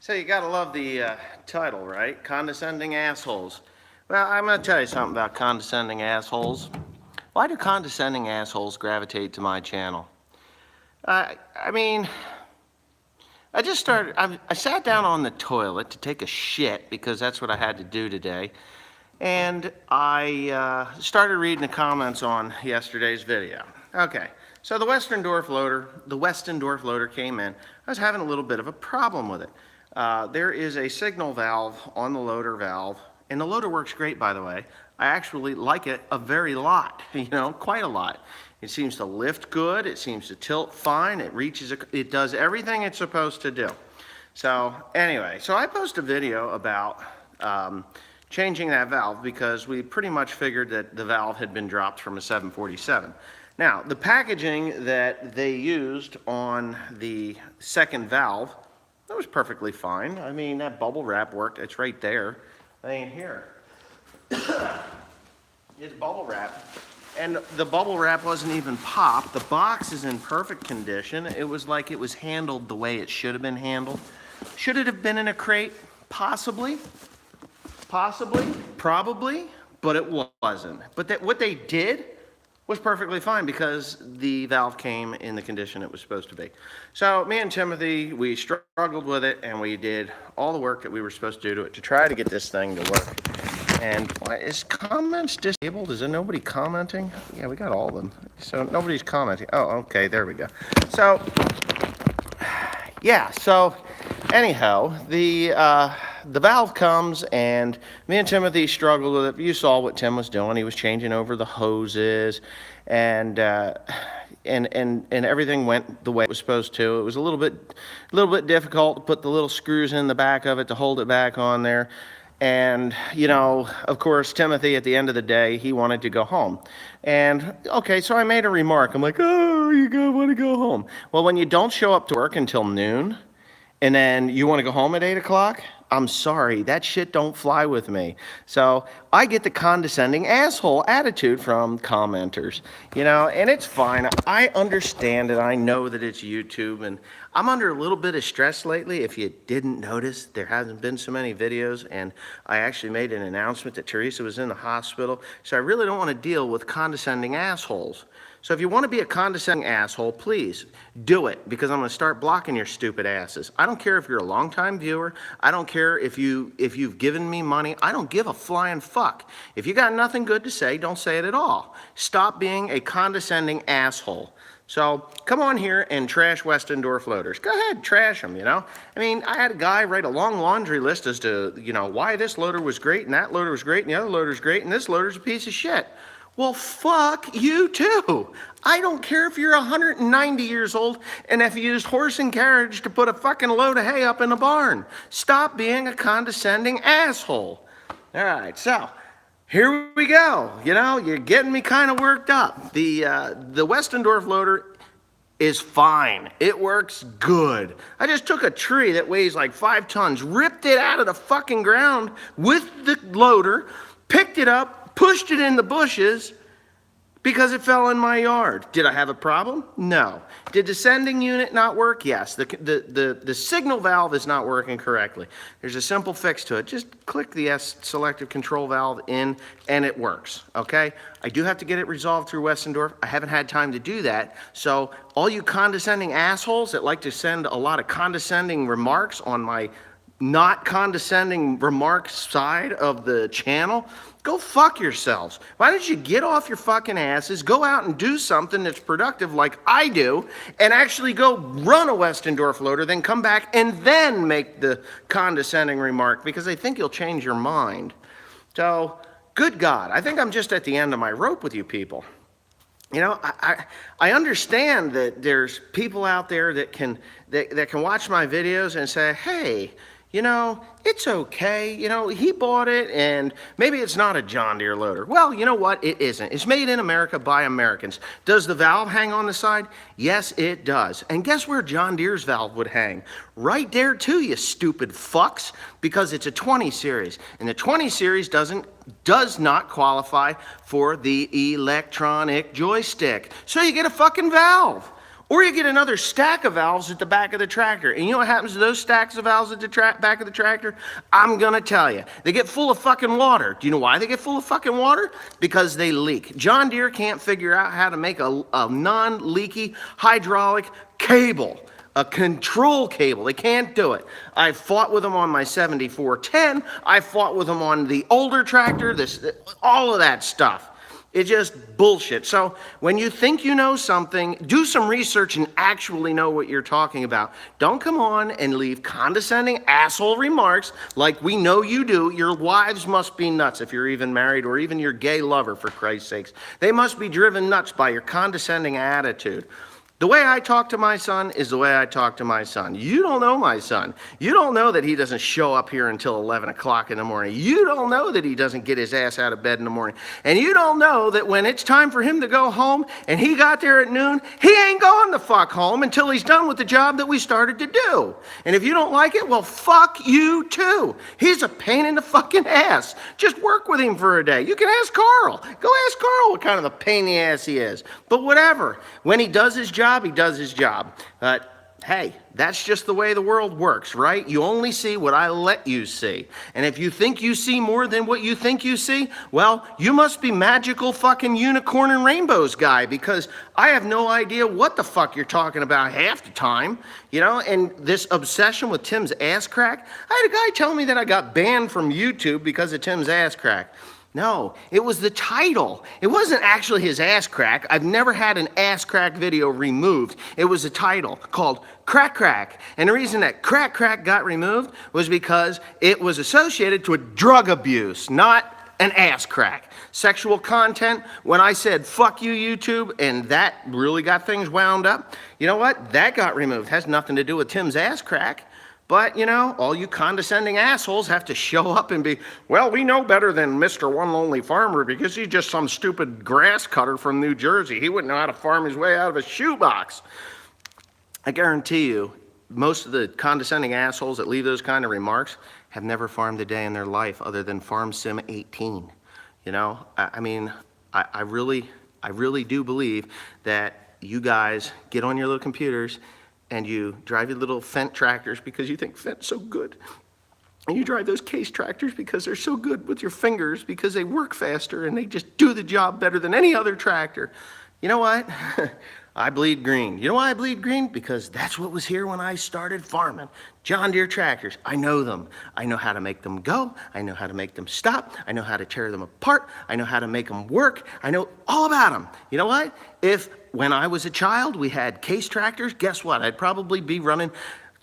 So you gotta love the title, right? Condescending assholes. Well, I'm gonna tell you something about condescending assholes. Why do condescending assholes gravitate to my channel? I mean, I sat down on the toilet to take a shit because that's what I had to do today. And I started reading the comments on yesterday's video. Okay, so the Westendorf loader came in. I was having a little bit of a problem with it. There is a signal valve on the loader valve, and the loader works great, by the way. I actually like it a very lot, quite a lot. It seems to lift good, it seems to tilt fine, it does everything it's supposed to do. So anyway, I posted a video about changing that valve because we pretty much figured that the valve had been dropped from a 747. Now, the packaging that they used on the second valve, that was perfectly fine. I mean, that bubble wrap worked. It's right there. I ain't here. It's bubble wrap. And the bubble wrap wasn't even popped. The box is in perfect condition. It was like it was handled the way it should have been handled. Should it have been in a crate? Possibly. Possibly. Probably. But it wasn't. But what they did was perfectly fine because the valve came in the condition it was supposed to be. So me and Timothy, we struggled with it and we did all the work that we were supposed to do to it to try to get this thing to work. And is comments disabled? Is there nobody commenting? Yeah, we got all of them. So nobody's commenting. Oh, okay, there we go. So, yeah, so anyhow, the valve comes and me and Timothy struggled with it. You saw what Tim was doing. He was changing over the hoses and everything went the way it was supposed to. It was a little bit difficult to put the little screws in the back of it to hold it back on there. And, of course, Timothy, at the end of the day, he wanted to go home. And, okay, so I made a remark. I'm like, oh, you want to go home. Well, when you don't show up to work until noon, and then you want to go home at 8 o'clock, I'm sorry, that shit don't fly with me. So I get the condescending asshole attitude from commenters, and it's fine. I understand it. I know that it's YouTube, and I'm under a little bit of stress lately. If you didn't notice, there hasn't been so many videos, and I actually made an announcement that Teresa was in the hospital, so I really don't want to deal with condescending assholes. So if you want to be a condescending asshole, please do it, because I'm going to start blocking your stupid asses. I don't care if you're a longtime viewer. I don't care if you've given me money. I don't give a flying fuck. If you got nothing good to say, don't say it at all. Stop being a condescending asshole. So come on here and trash Westendorf loaders. Go ahead, trash them, I mean, I had a guy write a long laundry list as to, why this loader was great and that loader was great and the other loader's great and this loader's a piece of shit. Well, fuck you too. I don't care if you're 190 years old and if you used horse and carriage to put a fucking load of hay up in the barn. Stop being a condescending asshole. All right, so here we go. You're getting me kind of worked up. The Westendorf loader is fine. It works good. I just took a tree that weighs like 5 tons, ripped it out of the fucking ground with the loader, picked it up, pushed it in the bushes because it fell in my yard. Did I have a problem? No. Did the sending unit not work? Yes. The signal valve is not working correctly. There's a simple fix to it. Just click the S selective control valve in and it works, okay? I do have to get it resolved through Westendorf. I haven't had time to do that. So all you condescending assholes that like to send a lot of condescending remarks on my not condescending remarks side of the channel, go fuck yourselves. Why don't you get off your fucking asses, go out and do something that's productive like I do, and actually go run a Westendorf loader, then come back and then make the condescending remark, because I think you'll change your mind. So, good God, I think I'm just at the end of my rope with you people. I understand that there's people out there that can watch my videos and say, hey, it's okay. He bought it and maybe it's not a John Deere loader. Well, you know what? It isn't. It's made in America by Americans. Does the valve hang on the side? Yes, it does. And guess where John Deere's valve would hang? Right there too, you stupid fucks, because it's a 20 series. And the 20 series does not qualify for the electronic joystick. So you get a fucking valve. Or you get another stack of valves at the back of the tractor. And you know what happens to those stacks of valves at the back of the tractor? I'm gonna tell you. They get full of fucking water. Do you know why they get full of fucking water? Because they leak. John Deere can't figure out how to make a non-leaky hydraulic cable. A control cable. They can't do it. I fought with them on my 7410. I fought with them on the older tractor. All of that stuff. It's just bullshit. So when you think you know something, do some research and actually know what you're talking about. Don't come on and leave condescending asshole remarks like we know you do. Your wives must be nuts if you're even married, or even your gay lover, for Christ's sakes. They must be driven nuts by your condescending attitude. The way I talk to my son is the way I talk to my son. You don't know my son. You don't know that he doesn't show up here until 11 o'clock in the morning. You don't know that he doesn't get his ass out of bed in the morning. And you don't know that when it's time for him to go home and he got there at noon, he ain't going the fuck home until he's done with the job that we started to do. And if you don't like it, well, fuck you too. He's a pain in the fucking ass. Just work with him for a day. You can ask Carl. Go ask Carl what kind of a pain in the ass he is. But whatever. When he does his job, he does his job. Hey, that's just the way the world works, right? You only see what I let you see. And if you think you see more than what you think you see, well, you must be magical fucking unicorn and rainbows guy, because I have no idea what the fuck you're talking about half the time, you know? And this obsession with Tim's ass crack, I had a guy tell me that I got banned from YouTube because of Tim's ass crack. No, it was the title. It wasn't actually his ass crack. I've never had an ass crack video removed. It was a title called Crack Crack. And the reason that Crack Crack got removed was because it was associated to drug abuse, not an ass crack. Sexual content, when I said, fuck you, YouTube, and that really got things wound up, you know what? That got removed. It has nothing to do with Tim's ass crack. But, you know, all you condescending assholes have to show up and be, well, we know better than Mr. One Lonely Farmer because he's just some stupid grass cutter from New Jersey. He wouldn't know how to farm his way out of a shoebox. I guarantee you, most of the condescending assholes that leave those kind of remarks have never farmed a day in their life other than Farm Sim 18. You know, I really do believe that you guys get on your little computers and you drive your little Fendt tractors because you think Fendt's so good. And you drive those Case tractors because they're so good with your fingers because they work faster and they just do the job better than any other tractor. You know what? I bleed green. You know why I bleed green? Because that's what was here when I started farming. John Deere tractors. I know them. I know how to make them go. I know how to make them stop. I know how to tear them apart. I know how to make them work. I know all about them. You know what? If when I was a child we had Case tractors, guess what? I'd probably be running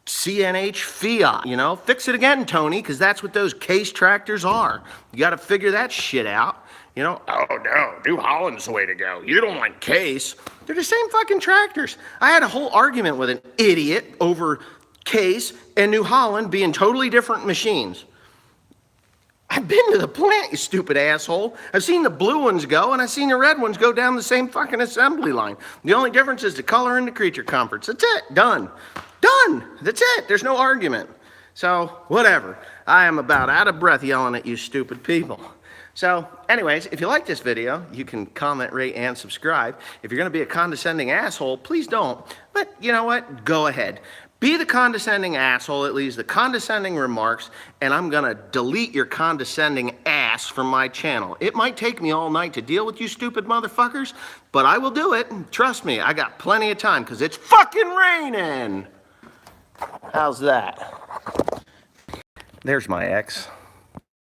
CNH Fiat, you know? Fix it again, Tony, because that's what those Case tractors are. You got to figure that shit out. You know, oh no, New Holland's the way to go. You don't want Case. They're the same fucking tractors. I had a whole argument with an idiot over Case and New Holland being totally different machines. I've been to the plant, you stupid asshole. I've seen the blue ones go, and I've seen the red ones go down the same fucking assembly line. The only difference is the color and the creature comforts. That's it. Done. Done. That's it. There's no argument. So, whatever. I am about out of breath yelling at you stupid people. So, anyways, if you like this video, you can comment, rate, and subscribe. If you're going to be a condescending asshole, please don't. But you know what? Go ahead. Be the condescending asshole that leaves the condescending remarks, and I'm going to delete your condescending ass from my channel. It might take me all night to deal with you stupid motherfuckers, but I will do it. Trust me, I got plenty of time because it's fucking raining. How's that? There's my ex.